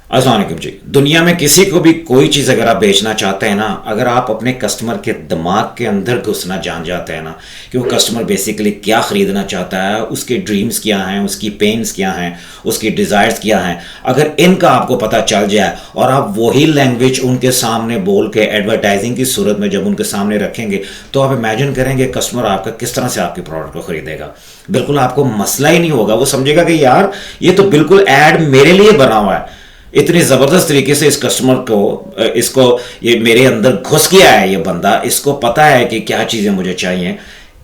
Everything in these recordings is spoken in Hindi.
अस्सलाम वालेकुम जी। दुनिया में किसी को भी कोई चीज़ अगर आप बेचना चाहते हैं ना, अगर आप अपने कस्टमर के दिमाग के अंदर घुसना जान जाते हैं ना कि वो कस्टमर बेसिकली क्या ख़रीदना चाहता है, उसके ड्रीम्स क्या हैं, उसकी पेन्स क्या हैं, उसकी डिज़ायर्स क्या हैं, अगर इनका आपको पता चल जाए और आप वही लैंग्वेज उनके सामने बोल के एडवर्टाइजिंग की सूरत में जब उनके सामने रखेंगे तो आप इमेजिन करेंगे कस्टमर आपका किस तरह से आपके प्रोडक्ट को ख़रीदेगा। बिल्कुल आपको मसला ही नहीं होगा, वो समझेगा कि यार ये तो बिल्कुल ऐड मेरे लिए बना हुआ है। इतनी ज़बरदस्त तरीके से इस कस्टमर को इसको ये मेरे अंदर घुस गया है, ये बंदा, इसको पता है कि क्या चीज़ें मुझे चाहिए।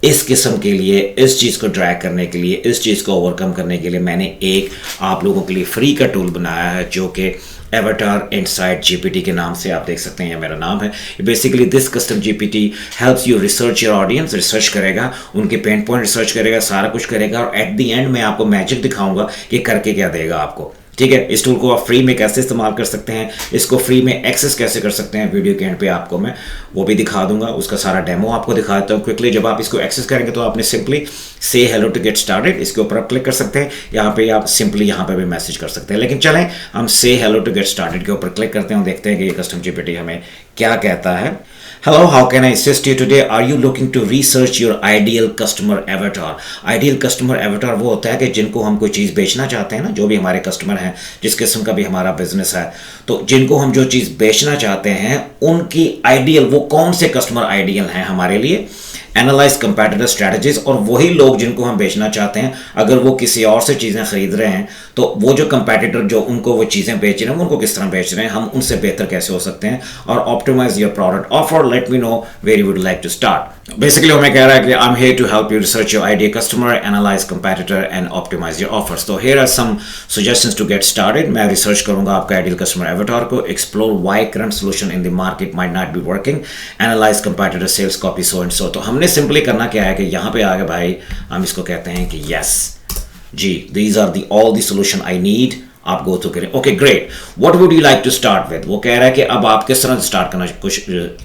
इस किस्म के लिए, इस चीज़ को ड्रैग करने के लिए, इस चीज़ को ओवरकम करने के लिए मैंने एक आप लोगों के लिए फ्री का टूल बनाया है जो कि एवेटार इनसाइट जीपीटी के नाम से आप देख सकते हैं, ये मेरा नाम है। Basically this custom GPT helps you research your audience, research करेगा, उनके पेन पॉइंट रिसर्च करेगा, सारा कुछ करेगा और एट द एंड मैं आपको मैजिक दिखाऊंगा कि करके क्या देगा आपको। ठीक है, इस टूल को आप फ्री में कैसे इस्तेमाल कर सकते हैं, इसको फ्री में एक्सेस कैसे कर सकते हैं, वीडियो के एंड पे आपको मैं वो भी दिखा दूंगा, उसका सारा डेमो आपको दिखा देता हूँ क्विकली। जब आप इसको एक्सेस करेंगे तो आपने सिंपली से हेलो टू गेट स्टार्टेड, इसके ऊपर आप क्लिक कर सकते हैं। यहाँ पे आप सिंपली यहाँ पे भी मैसेज कर सकते हैं, लेकिन चलें हम से हेलो टू गेट स्टार्टेड के ऊपर क्लिक करते हैं और देखते हैं कि ये कस्टम जीपीटी हमें क्या कहता है। Hello, how can I assist you today? Are you looking to research your ideal customer avatar? Ideal customer avatar वो होता है कि जिनको हम कोई चीज़ बेचना चाहते हैं ना, जो भी हमारे कस्टमर हैं, जिस किस्म का भी हमारा बिजनेस है, तो जिनको हम जो चीज़ बेचना चाहते हैं उनकी आइडियल, वो कौन से कस्टमर आइडियल हैं हमारे लिए। एनालाइज कंपेटिटर स्ट्रेटजीज, और वही लोग जिनको हम बेचना चाहते हैं अगर वो किसी और से चीज़ें खरीद रहे हैं तो वो जो कंपेटिटर जो उनको वो चीज़ें बेच रहे हैं उनको किस तरह बेच रहे हैं, हम उनसे बेहतर कैसे हो सकते हैं। और optimise your product offer, let me know where you would like to start. Basically हमें कह रहा है कि I am here to help you research your ideal customer, analyse competitor and optimise your offers. तो here are some suggestions to get started. मैं रिसर्च करूंगा आपका आइडियल कस्टमर एवेटार को, explore why current solution in the market might not be working, analyse competitor sales copy so and सो। तो हमने सिंपली करना क्या है कि यहाँ पे आगे भाई हम इसको कहते हैं कि यस जी, these are the all the solution I need. आप गो थ्रू करें। Okay great, what would you like to start with. वो कह रहा है कि अब आप किस तरह से स्टार्ट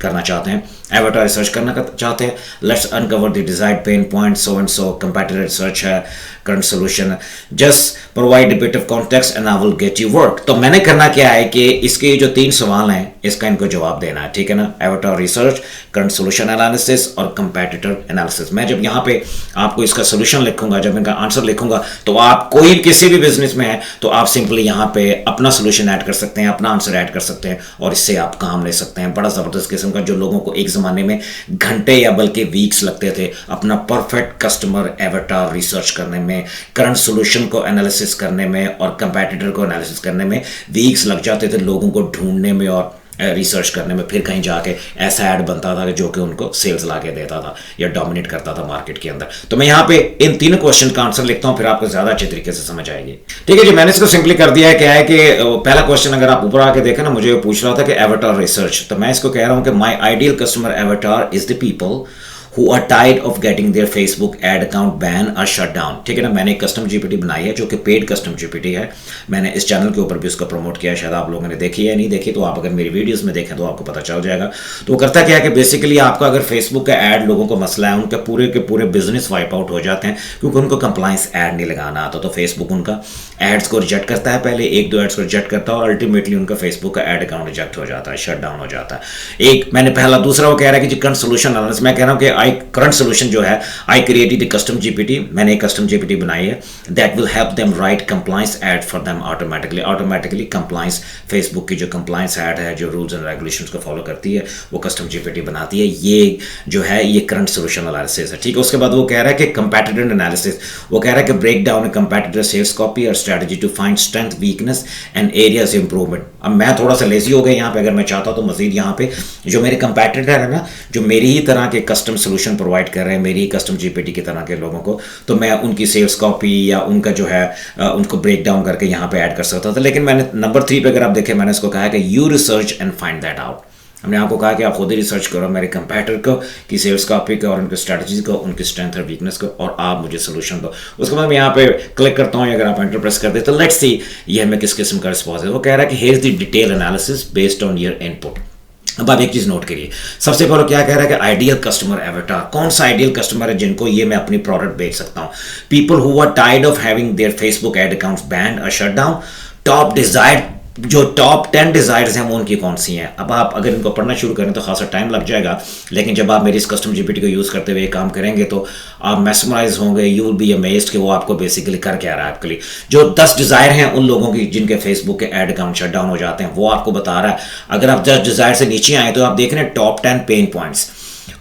करना चाहते हैं। एवेटार रिसर्च करना चाहते हैं, let's uncover the desired pain point so and so. Competitor research है, current solution, just provide a bit of context and I will get you work. तो मैंने करना क्या है कि इसके जो 3 सवाल हैं इसका इनको जवाब देना है, ठीक है ना। Avatar research, current solution analysis और कंपेटिटर एनालिसिस। मैं जब यहाँ पे आपको इसका सोल्यूशन लिखूंगा, जब इनका आंसर लिखूंगा, तो आप कोई किसी भी बिजनेस में है तो आप सिंपली यहाँ पे अपना सोल्यूशन ऐड कर सकते हैं, अपना आंसर ऐड कर सकते हैं और इससे आप काम ले सकते हैं। बड़ा जबरदस्त किस्म का, जो लोगों को एक ज़माने में घंटे या बल्कि वीक्स लगते थे अपना परफेक्ट कस्टमर एवेटार रिसर्च करने में, करंट सोल्यूशन को एनालिसिस करने में और कंपेटिटर को एनालिसिस करने में वीक्स लग जाते थे लोगों को ढूंढने में और रिसर्च करने में। फिर कहीं जाके ऐसा ऐड बनता था जो कि उनको सेल्स ला के देता था या डोमिनेट करता था मार्केट के अंदर। तो मैं यहाँ पे इन 3 क्वेश्चन का आंसर लिखता हूँ, फिर आपको ज्यादा अच्छे तरीके से समझ आएगी। ठीक है जी, मैंने इसको सिंपली कर दिया है। क्या है कि पहला क्वेश्चन अगर आप ऊपर आके देखें ना, मुझे पूछ रहा था कि एवेटार रिसर्च, तो मैं इसको कह रहा हूँ कि माई ideal customer avatar is the people who are tired of getting their Facebook ad account ban or shut down। ठीक है ना, मैंने एक कस्टम जीपीटी बनाई है जो कि पेड कस्टम जीपीटी है। मैंने इस चैनल के ऊपर भी उसका प्रमोट किया है, शायद आप लोगों ने देखी है, नहीं देखी तो आप अगर मेरी वीडियोस में देखें तो आपको पता चल जाएगा। तो वो करता क्या है कि बेसिकली आपका अगर फेसबुक का ऐड लोगों को मसला है, उनके पूरे के पूरे बिजनेस वाइप आउट हो जाते हैं क्योंकि उनको कंप्लायंस ऐड नहीं लगाना आता। तो फेसबुक उनका एड्स को रिजेक्ट करता है, पहले 1-2 एड्स को रिजेक्ट करता है और अल्टीमेटली उनका फेसबुक का एड अकाउंट रिजेक्ट हो जाता है, शट डाउन हो जाता है। एक मैंने पहला। दूसरा वो कह रहा है कि करंट सोल्यूशन एनालिसिस, मैं कह रहा हूँ कि आई करंट सोल्यूशन जो है, आई क्रिएटेड कस्टम जीपीटी, मैंने एक कस्टम जीपीटी बनाई है that will help them right compliance add for them automatically compliance, Facebook की जो कंप्लायंस ऐड है, जो रूल्स एंड रेगुलेशंस को फॉलो करती है, वो कस्टम जीपीटी बनाती है। ये जो है ये करंट सोल्यूशन एनालिसिस है, ठीक है। उसके बाद वो कह रहा है कि कंपेटिटर एनालिसिस, वो कह रहा है कि break down competitor sales copy और strategy to find strength, weakness and areas improvement. अब मैं थोड़ा सा लेजी हो गया यहाँ पे, अगर मैं चाहता तो मजीद यहाँ पे जो मेरे कंपेटिटर है ना, जो मेरी ही तरह के कस्टम सोल्यूशन प्रोवाइड कर रहे हैं, मेरी कस्टम जीपीटी की तरह के लोगों को, तो मैं उनकी सेल्स कॉपी या उनका जो है उनको ब्रेक डाउन करके यहाँ पे ऐड कर सकता था। लेकिन मैंने नंबर 3 पे अगर आप देखें, मैंने इसको कहा है कि you research and find that out. हमने आपको कहा कि आप खुद ही रिसर्च करो मेरे कंपेटिटर को, की सेल्स कॉपी को और उनकी स्ट्रेटजी को, उनकी स्ट्रेंथ और वीकनेस को, और आप मुझे सोल्यूशन दो। उसके बाद मैं यहाँ पे क्लिक करता हूँ, अगर आप एंटर प्रेस करते हैं तो लेट्स सी ये हमें किस किस्म का रिस्पॉन्स है। वो कह रहा है कि here is the detail analysis based on your input. अब आप एक चीज नोट करिए, सबसे पहले क्या कह रहा है कि आइडियल कस्टमर एवेटार, कौन सा आइडियल कस्टमर है जिनको ये मैं अपनी प्रोडक्ट बेच सकता हूं। People who are tired of having their Facebook ad accounts banned और शट डाउन, टॉप डिजायर्ड जो टॉप 10 डिज़ायर्स हैं वो उनकी कौन सी हैं। अब आप अगर इनको पढ़ना शुरू करें तो खासा टाइम लग जाएगा, लेकिन जब आप मेरी इस कस्टम जीपीटी को यूज़ करते हुए काम करेंगे तो आप मैस्मराइज होंगे, यू विल बी अमेज्ड कि वो आपको बेसिकली कर क्या रहा है आपके लिए। जो 10 डिज़ायर हैं उन लोगों की जिनके फेसबुक के एड अकाउंट शट डाउन हो जाते हैं, वो आपको बता रहा है। अगर आप 10 डिज़ायर से नीचे आए तो आप देख रहे हैं टॉप 10 पेन पॉइंट्स,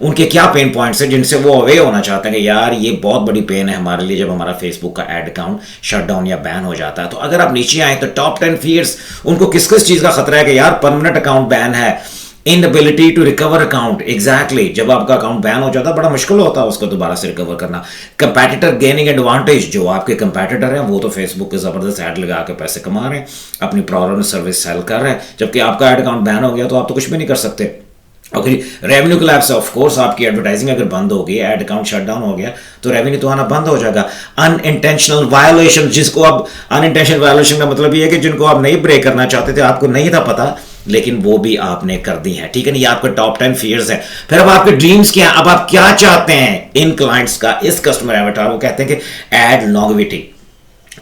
उनके क्या पेन पॉइंट्स हैं जिनसे वो अवे होना चाहते हैं कि यार ये बहुत बड़ी पेन है हमारे लिए जब हमारा फेसबुक का एड अकाउंट शट डाउन या बैन हो जाता है। तो अगर आप नीचे आए तो टॉप 10 फियर्स, उनको किस किस चीज़ का खतरा है कि यार परमानेंट अकाउंट बैन है, inability to recover account, exactly जब आपका अकाउंट बैन हो जाता है बड़ा मुश्किल होता है उसको दोबारा से रिकवर करना। कंपैटिटर गेनिंग एडवांटेज, जो आपके कंपैटिटर हैं वो तो फेसबुक के ज़बरदस्त ऐड लगा के पैसे कमा रहे हैं, अपनी प्रॉब्लम सर्विस सेल कर रहे हैं, जबकि आपका एड अकाउंट बैन हो गया तो आप तो कुछ भी नहीं कर सकते। Okay, revenue collapse, of course आपकी एडवर्टाइजिंग अगर बंद हो गई, एड अकाउंट शट डाउन हो गया तो रेवेन्यू तो आना बंद हो जाएगा। अनइंटेंशनल वायोलेशन, जिसको अब अनइंटेंशनल वायोलेशन का मतलब ये है कि जिनको आप नहीं ब्रेक करना चाहते थे, आपको नहीं था पता, लेकिन वो भी आपने कर दी है, ठीक है ना। ये आपके टॉप 10 फियर्स है। फिर अब आपके ड्रीम्स क्या है, अब आप क्या चाहते हैं इन क्लाइंट्स का, इस कस्टमर एवेटार। वो कहते हैं कि एड लॉन्गेविटी,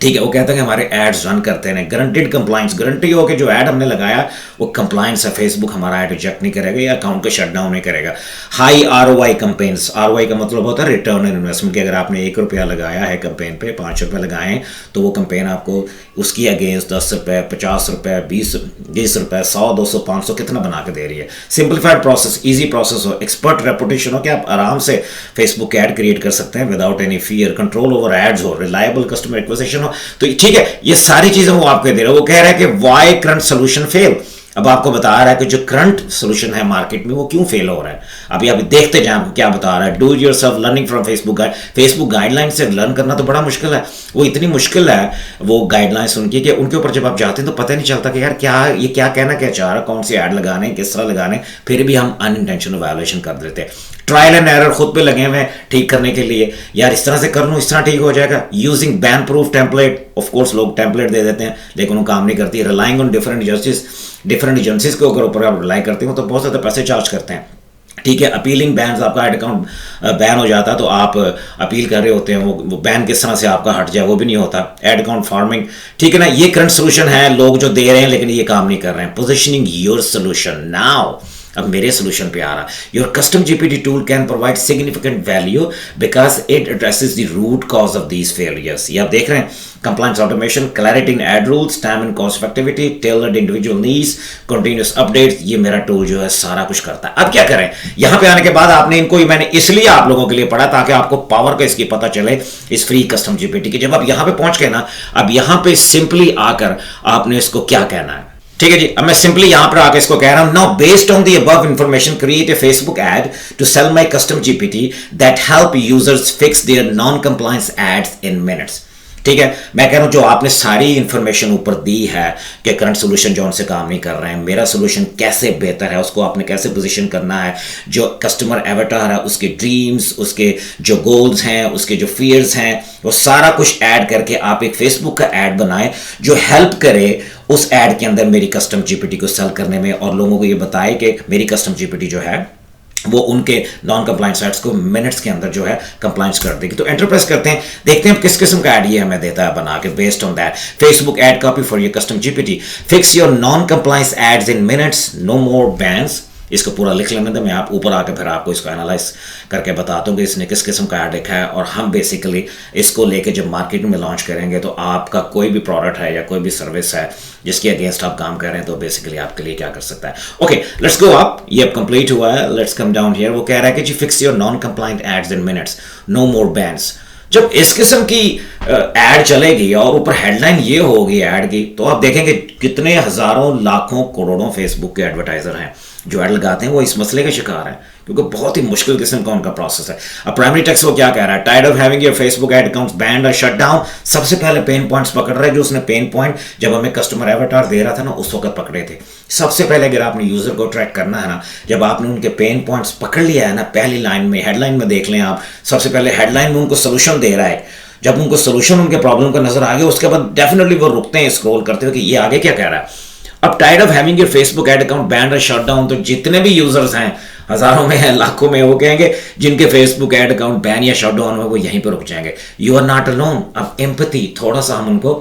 ठीक है, वो कहता है कि हमारे एड्स रन करते हैं, गारंटीड कंप्लाइंस, गारंटी हो कि जो ऐड हमने लगाया वो कंप्लाइंस है, फेसबुक हमारा ऐड रिजेक्ट नहीं करेगा या अकाउंट को शट डाउन नहीं करेगा। हाई आरओआई कैंपेन्स, आरओआई का मतलब होता है रिटर्न ऑन इन्वेस्टमेंट, कि अगर आपने 1 रुपया लगाया है कैंपेन पे, 5 रुपये लगाए हैं तो वो कैंपेन आपको उसकी अगेंस्ट 10 रुपये, 50 रुपये, 20 रुपये, 100, 200, 500 कितना बना के दे रही है। सिंपलीफाइड प्रोसेस, ईजी प्रोसेस हो, एक्सपर्ट रेपुटेशन हो कि आप आराम से फेसबुक ऐड क्रिएट कर सकते हैं without any fear, control over ads हो, रिलायबल कस्टमर एक्विजिशन हो, तो ठीक है, ये सारी चीजें वो आपको दे रहा है। वो कह रहा है कि व्हाई करंट सोल्यूशन फेल, अब आपको बता रहा है कि जो करंट सोल्यूशन है मार्केट में वो क्यों फेल हो रहा है। अभी आप देखते जाएं आपको क्या बता रहा है। Do yourself learning from Facebook guide, Facebook guideline से लर्न करना तो बड़ा मुश्किल है, वो इतनी मुश्किल है वो गाइडलाइंस उनकी कि उनके ऊपर जब आप जाते हैं तो पता नहीं चलता कि यार क्या ये क्या कहना क्या चाह रहा है, कौन सी ऐड लगाने, किस तरह लगाने, फिर भी हम अनइंटेंशनल वायोलेशन कर देते हैं। ट्रायल एंड एरर खुद पे लगे हुए हैं ठीक करने के लिए, यार इस तरह से कर लूँ, इस तरह ठीक हो जाएगा। Using ban proof template, of course लोग टेम्पलेट दे देते हैं लेकिन वो काम नहीं करती। रिलाइंग ऑन डिफरेंट एजेंसीज के ऊपर आप रिलाई करते हो तो बहुत ज़्यादा पैसे चार्ज करते हैं, ठीक है। अपीलिंग बैन, आपका एड अकाउंट बैन हो जाता है तो आप अपील कर रहे होते हैं, वो बैन किस तरह से आपका हट जाए वो भी नहीं होता। एड अकाउंट फार्मिंग, ठीक है ना, ये करंट सोल्यूशन है, लोग जो दे रहे हैं लेकिन ये काम नहीं कर रहे हैं। पोजिशनिंग योर सोल्यूशन नाउ, अब मेरे सोल्यूशन पे आ रहा। Your custom GPT tool can provide significant value because it addresses the root cause of these failures. ये आप देख रहे हैं, compliance automation, clarity in ad rules, time and cost effectivity, tailored individual needs, continuous updates, ये मेरा टूल जो है सारा कुछ करता है। अब क्या करें, यहां पे आने के बाद आपने इनको, मैंने इसलिए आप लोगों के लिए पढ़ा ताकि आपको पावर का इसकी पता चले इस फ्री कस्टम जीपीटी की। जब आप यहां पे पहुंच गए ना, अब यहां पे सिंपली आकर आपने इसको क्या कहना है, ठीक है जी। अब मैं सिंपली यहां पर आकर इसको कह रहा हूं, now based on the above information create a Facebook ad to sell my custom GPT that help users fix their non compliance ads in minutes. ठीक है, मैं कह रहा हूं जो आपने सारी इंफॉर्मेशन ऊपर दी है कि करंट सोल्यूशन जो उनसे काम नहीं कर रहे हैं, मेरा सोल्यूशन कैसे बेहतर है, उसको आपने कैसे पोजीशन करना है, जो कस्टमर एवेटार है उसके ड्रीम्स, उसके जो गोल्स हैं, उसके जो फियर्स हैं, वो सारा कुछ ऐड करके आप एक फेसबुक का ऐड बनाएं जो हेल्प करे उस ऐड के अंदर मेरी कस्टम जीपीटी को सेल करने में, और लोगों को ये बताए कि मेरी कस्टम जीपीटी जो है वो उनके नॉन कंप्लायंस एड्स को मिनट्स के अंदर जो है कंप्लायंस कर देगी। तो एंटरप्राइज करते हैं, देखते हैं किस किस्म का ऐड ये हमें देता है बना के। Based on that, Facebook ad copy for your custom GPT, fix your non compliance ads in minutes, no more bans. इसको पूरा लिख लेने दे, मैं आप ऊपर आके फिर आपको इसको एनालाइज करके बताता हूँ कि इसने किस किस्म का ऐड लिखा है, और हम बेसिकली इसको लेके जब मार्केट में लॉन्च करेंगे तो आपका कोई भी प्रोडक्ट है या कोई भी सर्विस है जिसके अगेंस्ट आप काम कर रहे हैं तो बेसिकली आपके लिए क्या कर सकता है। ओके, लेट्स गो अप, ये अब कंप्लीट हुआ है, लेट्स कम डाउन हियर। वो कह रहा है कि जी fix your non compliant ads in minutes, no more bans. जब इस किस्म की एड चलेगी और ऊपर हेडलाइन ये होगी ऐड की, तो आप देखेंगे कितने हजारों लाखों करोड़ों फेसबुक के एडवर्टाइजर हैं जो ऐड लगाते हैं, वो इस मसले के शिकार हैं क्योंकि बहुत ही मुश्किल किस्म का उनका प्रोसेस है। अब प्राइमरी टेक्स्ट वो क्या कह रहा है, tired of having your Facebook ad accounts banned और शट डाउन। सबसे पहले पेन पॉइंट्स पकड़ रहा है जो उसने पेन पॉइंट जब हमें कस्टमर एवेटार दे रहा था ना उस वक्त पकड़े थे। सबसे पहले अगर आपने यूजर को ट्रैक करना है ना, जब आपने उनके पेन पॉइंट्स पकड़ लिया है ना, पहली लाइन में हेडलाइन में देख लें आप, सबसे पहले हेडलाइन में उनको सोल्यूशन दे रहा है। जब उनको सोल्यूशन उनके प्रॉब्लम का नजर आ गया उसके बाद डेफिनेटली वो रुकते हैं स्क्रॉल करते हुए कि ये आगे क्या कह रहा है। अब tired of having your Facebook ad account band और शट डाउन, तो जितने भी यूजर्स हैं हजारों में हैं, लाखों में, वो कहेंगे जिनके फेसबुक एड अकाउंट बैन या शट डाउन हो वो यहीं पर रुक जाएंगे। You are not alone. अब एम्पैथी, थोड़ा सा हम उनको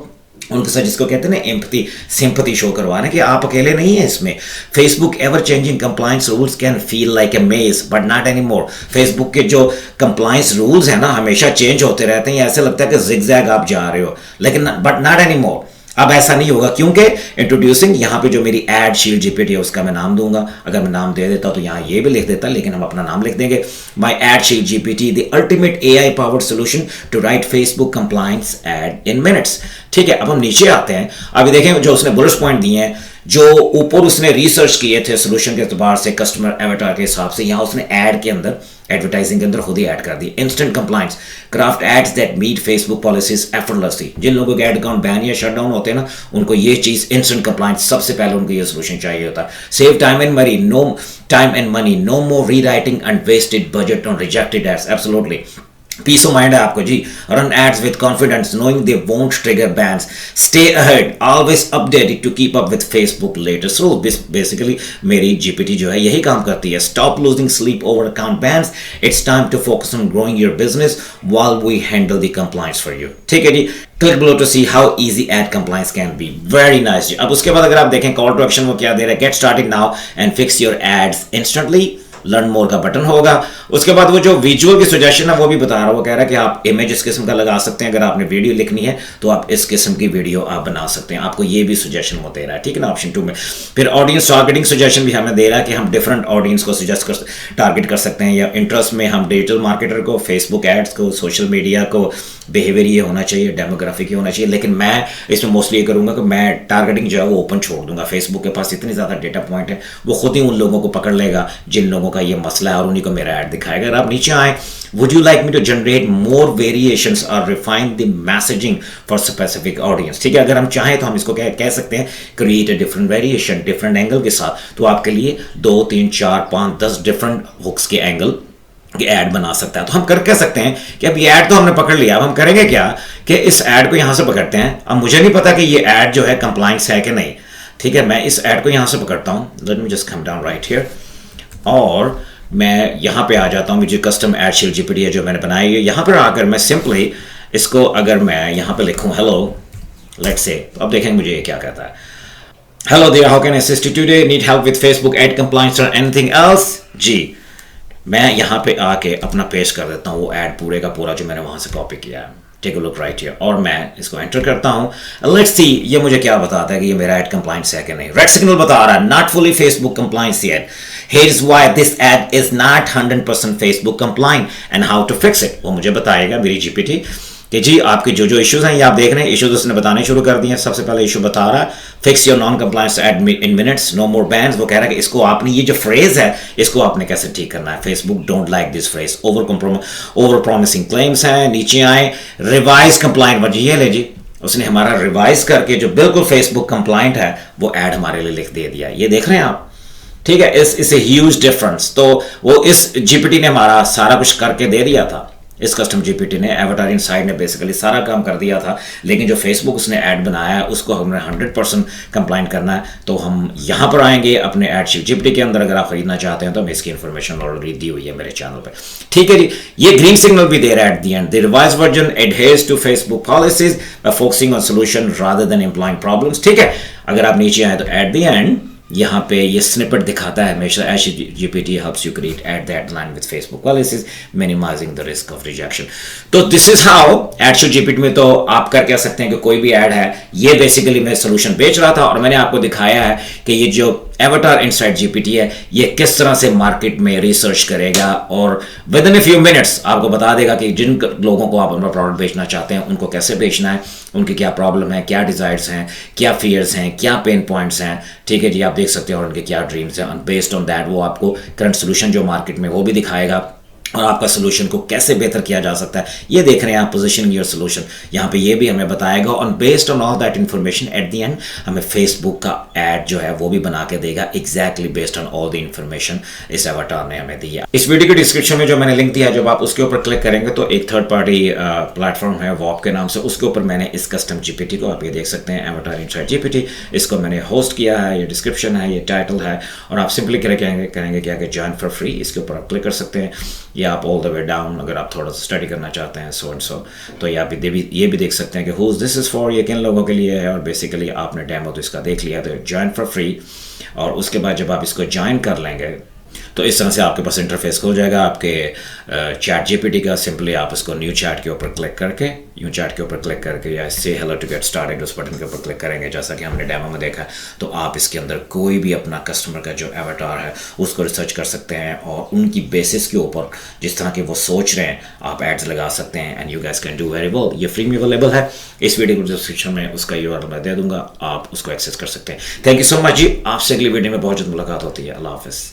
उनके साथ जिसको कहते हैं ना एम्पैथी सिंपैथी शो करवाना कि आप अकेले नहीं है इसमें। Facebook ever changing compliance rules can feel like a maze but not any more. Facebook के जो कंप्लायंस रूल्स है ना हमेशा चेंज होते रहते हैं, ऐसे लगता है कि जिगजैग आप जा रहे हो, लेकिन बट नॉट एनी मोर। अब ऐसा नहीं होगा क्योंकि इंट्रोड्यूसिंग यहाँ पे जो मेरी एड शील्ड जीपीटी है उसका मैं नाम दूंगा। अगर मैं नाम दे देता तो यहाँ ये भी लिख देता, लेकिन हम अपना नाम लिख देंगे, my ad shield GPT the ultimate AI powered solution to write Facebook compliance ad in minutes. ठीक है, अब हम नीचे आते हैं। अभी देखें जो उसने बुलेट पॉइंट दिए हैं, जो ऊपर उसने रिसर्च किए थे सोल्यूशन के एतबार से कस्टमर एवेटार के हिसाब से, यहाँ उसने ऐड के अंदर एडवर्टाइजिंग के अंदर खुद ही ऐड कर दी। Instant compliance craft ads that meet Facebook policies effortlessly. जिन लोगों के एड अकाउंट बैन या शट डाउन होते हैं ना, उनको ये चीज इंस्टेंट कंप्लायंस सबसे पहले उनको ये सोल्यूशन चाहिए होता है। Save time and money, no time and money, no more rewriting and wasted budget on rejected ads. Absolutely peace of mind है आपको जी। Run ads with confidence knowing they won't trigger bans. Stay ahead, always updated to keep up with Facebook latest rules. Basically मेरी जीपीटी जो है यही काम करती है। Stop losing sleep over account bans, it's time to focus on growing your business while we handle the compliance for you. ठीक है जी, click below to see how easy ad compliance can be. Very nice जी। अब उसके बाद अगर आप देखें कॉल टू एक्शन वो क्या दे रहा है, get started now and fix your ads instantly. Learn more का बटन होगा। उसके बाद वो जो विजुअल की सजेशन है वो भी बता रहा है, वो कह रहा है कि आप इमेज इस किस्म का लगा सकते हैं, अगर आपने वीडियो लिखनी है तो आप इस किस्म की वीडियो आप बना सकते हैं। आपको ये भी सजेशन वो दे रहा है, ठीक है ना, ऑप्शन 2 में। फिर ऑडियंस टारगेटिंग सजेशन भी हमें दे रहा है कि हम डिफरेंट ऑडियंस को सजेस्ट कर टारगेट कर सकते हैं, या इंटरेस्ट में हम डिजिटल मार्केटर को, फेसबुक एड्स को, सोशल मीडिया को, बिहेवियर ये होना चाहिए, डेमोग्राफिक ये होना चाहिए। लेकिन मैं इसमें मोस्टली ये करूंगा कि मैं टारगेटिंग जो है वो ओपन छोड़ दूंगा। फेसबुक के पास इतनी ज़्यादा डेटा पॉइंट है, वो खुद ही उन लोगों को पकड़ लेगा जिन लोगों का ये मसला है और उन्हीं को मेरा ऐड दिखाएगा। अगर आप नीचे आए, would you like me to generate more variations और refine the messaging for specific audience. ठीक है, अगर हम चाहें तो हम इसको कह सकते हैं create a different variation different angle के साथ। तो आपके लिए 2, 3, 4, 5, 10 डिफरेंट हुक्स के एंगल ऐड बना सकता है। तो हम कह सकते हैं कि अब ये ऐड तो हमने पकड़ लिया, अब हम करेंगे क्या कि इस ऐड को यहां से पकड़ते हैं। अब मुझे नहीं पता कि ये ऐड जो है कंप्लायंस है कि नहीं। ठीक है, मैं इस ऐड को यहां से पकड़ता हूं। Let me just come down right here, और मैं यहां पे आ जाता हूं। मुझे कस्टम ऐड शील्ड जीपीटी है जो मैंने बनाई है, यहां पर आकर मैं सिंपली इसको अगर मैं यहां पे लिखूं हेलो लेट्स से, तो अब देखेंगे मुझे ये क्या कहता है। Hello there, how can I assist you today, need help with Facebook ad compliance और एनीथिंग एल्स। जी, मैं यहाँ पे आके अपना पेस्ट कर देता हूँ वो ऐड पूरे का पूरा जो मैंने वहाँ से कॉपी किया है। Take a look right here, और मैं इसको एंटर करता हूँ। लेट्स सी ये मुझे क्या बताता है कि ये मेरा ऐड कंप्लायंस है कि नहीं। रेड सिग्नल बता रहा है not fully Facebook compliance yet, here is why this ad is not 100% Facebook compliant and how to fix it. वो मुझे बताएगा मेरी जीपीटी कि जी आपके जो इश्यूज हैं ये आप देख रहे हैं, इश्यूज उसने बताने शुरू कर दिए हैं। सबसे पहले इशू बता रहा है fix your non compliance ad in minutes, no more bans. वो कह रहा है कि इसको आपने ये जो फ्रेज है इसको आपने कैसे ठीक करना है। Facebook don't like this phrase, over promising claims हैं। नीचे आए रिवाइज कंप्लायंट वर्जन, ये ले जी उसने हमारा रिवाइज करके जो बिल्कुल फेसबुक कंप्लायंट है वो ऐड हमारे लिए लिख दे दिया। ये देख रहे हैं आप, ठीक है, इस ए ह्यूज डिफरेंस। तो वो इस जीपीटी ने हमारा सारा कुछ करके दे दिया था। इस कस्टम जीपीटी ने, एवेटार इनसाइड ने बेसिकली सारा काम कर दिया था, लेकिन जो फेसबुक उसने ऐड बनाया है उसको हमें 100% कंप्लाइंट करना है। तो हम यहाँ पर आएंगे अपने ऐड शीट जीपीटी के अंदर। अगर आप खरीदना चाहते हैं तो मैं इसकी इन्फॉर्मेशन ऑलरेडी दी हुई है मेरे चैनल पे। ठीक है जी, ये ग्रीन सिग्नल भी दे रहा है at the end. The revise version adheres to Facebook policies by focusing on solution rather than employing problems. ठीक है, अगर आप नीचे आए तो एट द एंड यहाँ पे ये स्निपेट दिखाता है हमेशा, GPT helps you create at that line with Facebook policies, minimizing the risk of rejection। तो this is how AdSheet GPT में तो आप कर कह सकते हैं कि कोई भी ऐड है, ये बेसिकली मैं सोल्यूशन बेच रहा था और मैंने आपको दिखाया है कि ये जो एवेटार इनसाइड जीपीटी है ये किस तरह से मार्केट में रिसर्च करेगा और with in a few minutes आपको बता देगा कि जिन लोगों को आप अपना प्रोडक्ट बेचना चाहते हैं उनको कैसे बेचना है, उनकी क्या प्रॉब्लम है, क्या डिजायर्स हैं, क्या फियर्स हैं, क्या पेन पॉइंट्स हैं। ठीक है जी, आप देख सकते हैं, और उनके क्या ड्रीम्स हैं। बेस्ड ऑन दैट वो आपको करंट सोल्यूशन जो मार्केट में वो भी दिखाएगा और आपका सोल्यूशन को कैसे बेहतर किया जा सकता है। ये देख रहे हैं आप, पोजीशनिंग योर सोल्यूशन, यहाँ पे ये भी हमें बताएगा। और based on all that information at the and हमें फेसबुक का ऐड जो है वो भी बना के देगा, exactly based on all the information इस एवेटार ने हमें दी है। इस वीडियो के डिस्क्रिप्शन में जो मैंने लिंक दिया है, जब आप उसके ऊपर क्लिक करेंगे तो एक थर्ड पार्टी प्लेटफॉर्म है वॉप के नाम से, उसके ऊपर मैंने इस कस्टम जीपीटी को, आप ये देख सकते हैं एवेटार इनसाइड जीपीटी, इसको मैंने होस्ट किया है। ये डिस्क्रिप्शन है, ये टाइटल है, और आप सिंपली करेंगे क्या कि ज्वाइन फॉर फ्री, इसके ऊपर आप क्लिक कर सकते हैं। या आप ऑल द वे डाउन अगर आप थोड़ा सा स्टडी करना चाहते हैं सो एंड सो, तो ये भी देख सकते हैं कि हुज दिस इज़ फॉर, ये किन लोगों के लिए है। और बेसिकली आपने डेमो तो इसका देख लिया, तो ज्वाइन फॉर फ्री। और उसके बाद जब आप इसको ज्वाइन कर लेंगे तो इस तरह से आपके पास इंटरफेस खुल जाएगा आपके चैट जीपीटी का। सिंपली आप इसको न्यू चैट के ऊपर क्लिक करके, न्यू चैट के ऊपर क्लिक करके या से हेलो टू गेट स्टार्टेड उस बटन के ऊपर क्लिक करेंगे, जैसा कि हमने डेमो में देखा। तो आप इसके अंदर कोई भी अपना कस्टमर का जो एवाटार है उसको रिसर्च कर सकते हैं और उनकी बेसिस के ऊपर जिस तरह के वो सोच रहे हैं आप एड्स लगा सकते हैं। And you guys can do very well. ये फ्री में अवेलेबल है। इस वीडियो को डिस्क्रिप्शन में उसका यूआरएल मैं दे दूंगा, आप उसको एक्सेस कर सकते हैं। थैंक यू सो मच जी। आपसे अगली वीडियो में बहुत जल्द मुलाकात होती है। अल्लाह हाफिज़।